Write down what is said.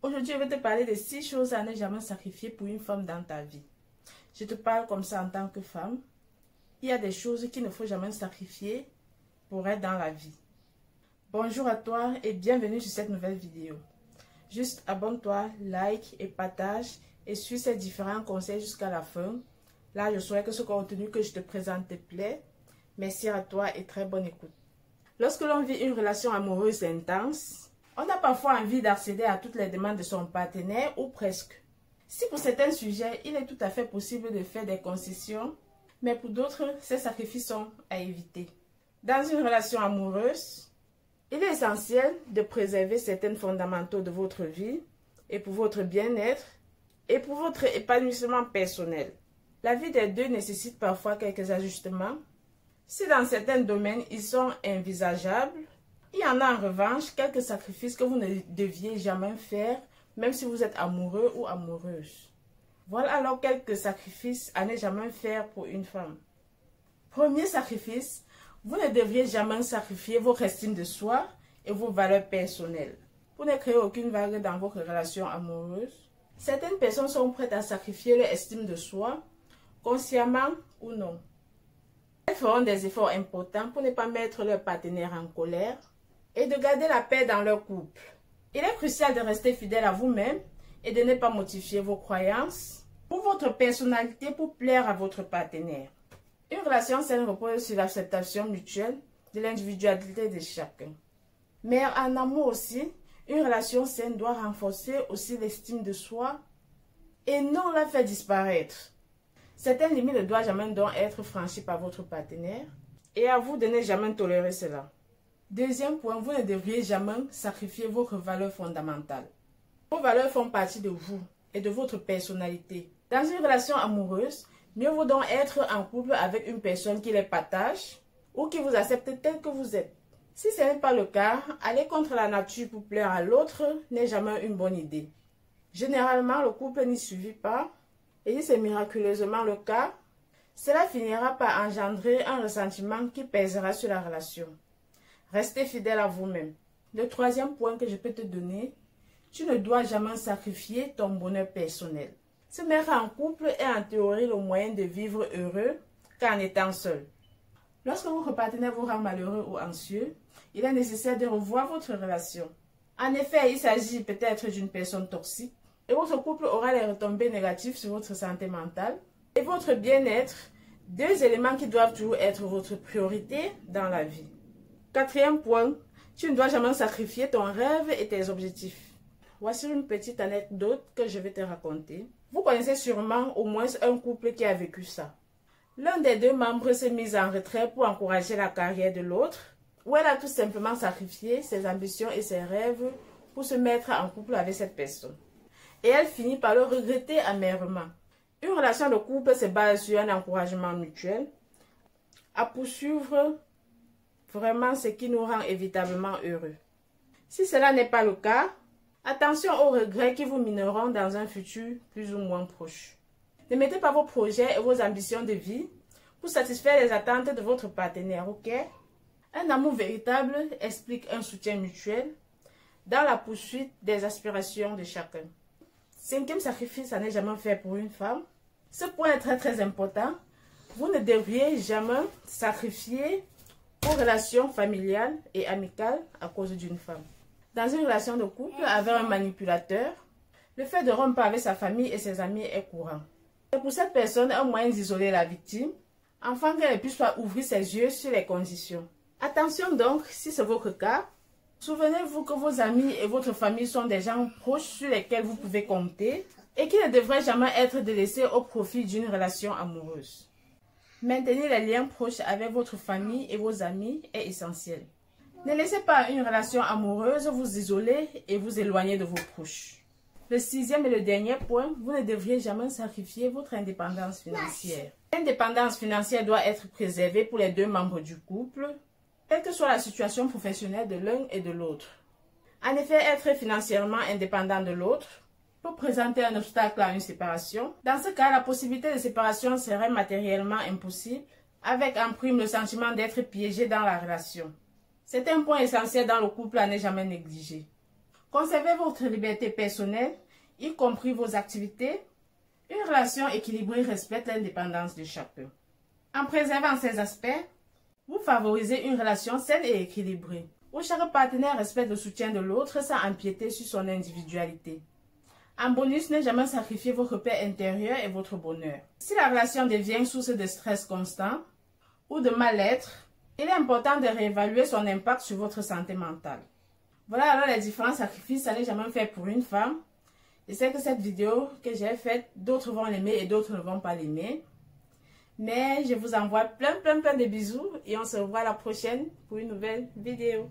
Aujourd'hui, je vais te parler de 6 choses à ne jamais sacrifier pour une femme dans ta vie. Je te parle comme ça en tant que femme. Il y a des choses qu'il ne faut jamais sacrifier pour être dans la vie. Bonjour à toi et bienvenue sur cette nouvelle vidéo. Juste abonne-toi, like et partage et suis ces différents conseils jusqu'à la fin. Là, je souhaite que ce contenu que je te présente te plaît. Merci à toi et très bonne écoute. Lorsque l'on vit une relation amoureuse intense, on a parfois envie d'accéder à toutes les demandes de son partenaire ou presque. Si pour certains sujets, il est tout à fait possible de faire des concessions, mais pour d'autres, ces sacrifices sont à éviter. Dans une relation amoureuse, il est essentiel de préserver certains fondamentaux de votre vie et pour votre bien-être et pour votre épanouissement personnel. La vie des deux nécessite parfois quelques ajustements. Si dans certains domaines, ils sont envisageables, il y en a en revanche quelques sacrifices que vous ne deviez jamais faire, même si vous êtes amoureux ou amoureuse. Voilà alors quelques sacrifices à ne jamais faire pour une femme. Premier sacrifice, vous ne devriez jamais sacrifier votre estime de soi et vos valeurs personnelles. Pour ne créer aucune vague dans votre relation amoureuse, certaines personnes sont prêtes à sacrifier leur estime de soi, consciemment ou non. Elles feront des efforts importants pour ne pas mettre leur partenaire en colère et de garder la paix dans leur couple. Il est crucial de rester fidèle à vous-même et de ne pas modifier vos croyances ou votre personnalité pour plaire à votre partenaire. Une relation saine repose sur l'acceptation mutuelle de l'individualité de chacun. Mais en amour aussi, une relation saine doit renforcer aussi l'estime de soi et non la faire disparaître. Certaines limites ne doivent jamais donc être franchies par votre partenaire et à vous de ne jamais tolérer cela. Deuxième point, vous ne devriez jamais sacrifier votre valeur fondamentale. Vos valeurs font partie de vous et de votre personnalité. Dans une relation amoureuse, mieux vaut donc être en couple avec une personne qui les partage ou qui vous accepte tel que vous êtes. Si ce n'est pas le cas, aller contre la nature pour plaire à l'autre n'est jamais une bonne idée. Généralement, le couple n'y survit pas et si c'est miraculeusement le cas, cela finira par engendrer un ressentiment qui pèsera sur la relation. Restez fidèle à vous-même. Le troisième point que je peux te donner, tu ne dois jamais sacrifier ton bonheur personnel. Se mettre en couple est en théorie le moyen de vivre heureux qu'en étant seul. Lorsque votre partenaire vous rend malheureux ou anxieux, il est nécessaire de revoir votre relation. En effet, il s'agit peut-être d'une personne toxique et votre couple aura les retombées négatives sur votre santé mentale et votre bien-être, deux éléments qui doivent toujours être votre priorité dans la vie. Quatrième point, tu ne dois jamais sacrifier ton rêve et tes objectifs. Voici une petite anecdote que je vais te raconter. Vous connaissez sûrement au moins un couple qui a vécu ça. L'un des deux membres s'est mis en retrait pour encourager la carrière de l'autre, ou elle a tout simplement sacrifié ses ambitions et ses rêves pour se mettre en couple avec cette personne. Et elle finit par le regretter amèrement. Une relation de couple se base sur un encouragement mutuel à poursuivre vraiment ce qui nous rend évitablement heureux. Si cela n'est pas le cas, attention aux regrets qui vous mineront dans un futur plus ou moins proche. Ne mettez pas vos projets et vos ambitions de vie pour satisfaire les attentes de votre partenaire, ok? Un amour véritable explique un soutien mutuel dans la poursuite des aspirations de chacun. Cinquième sacrifice à ne jamais faire pour une femme. Ce point est très important. Vous ne devriez jamais sacrifier vos relations familiales et amicales à cause d'une femme. Dans une relation de couple avec un manipulateur, le fait de rompre avec sa famille et ses amis est courant. C'est pour cette personne un moyen d'isoler la victime, afin qu'elle ne puisse pas ouvrir ses yeux sur les conditions. Attention donc, si c'est votre cas, souvenez-vous que vos amis et votre famille sont des gens proches sur lesquels vous pouvez compter et qui ne devraient jamais être délaissés au profit d'une relation amoureuse. Maintenir les liens proches avec votre famille et vos amis est essentiel. Ne laissez pas une relation amoureuse vous isoler et vous éloigner de vos proches. Le sixième et le dernier point, vous ne devriez jamais sacrifier votre indépendance financière. L'indépendance financière doit être préservée pour les deux membres du couple, quelle que soit la situation professionnelle de l'un et de l'autre. En effet, être financièrement indépendant de l'autre peut présenter un obstacle à une séparation. Dans ce cas, la possibilité de séparation serait matériellement impossible, avec en prime le sentiment d'être piégé dans la relation. C'est un point essentiel dans le couple à ne jamais négliger. Conservez votre liberté personnelle, y compris vos activités. Une relation équilibrée respecte l'indépendance de chacun. En préservant ces aspects, vous favorisez une relation saine et équilibrée, où chaque partenaire respecte le soutien de l'autre sans empiéter sur son individualité. En bonus, ne jamais sacrifier votre paix intérieure et votre bonheur. Si la relation devient source de stress constant ou de mal-être, il est important de réévaluer son impact sur votre santé mentale. Voilà alors les différents sacrifices à ne jamais faire pour une femme. Je sais que cette vidéo que j'ai faite, d'autres vont l'aimer et d'autres ne vont pas l'aimer. Mais je vous envoie plein de bisous et on se revoit la prochaine pour une nouvelle vidéo.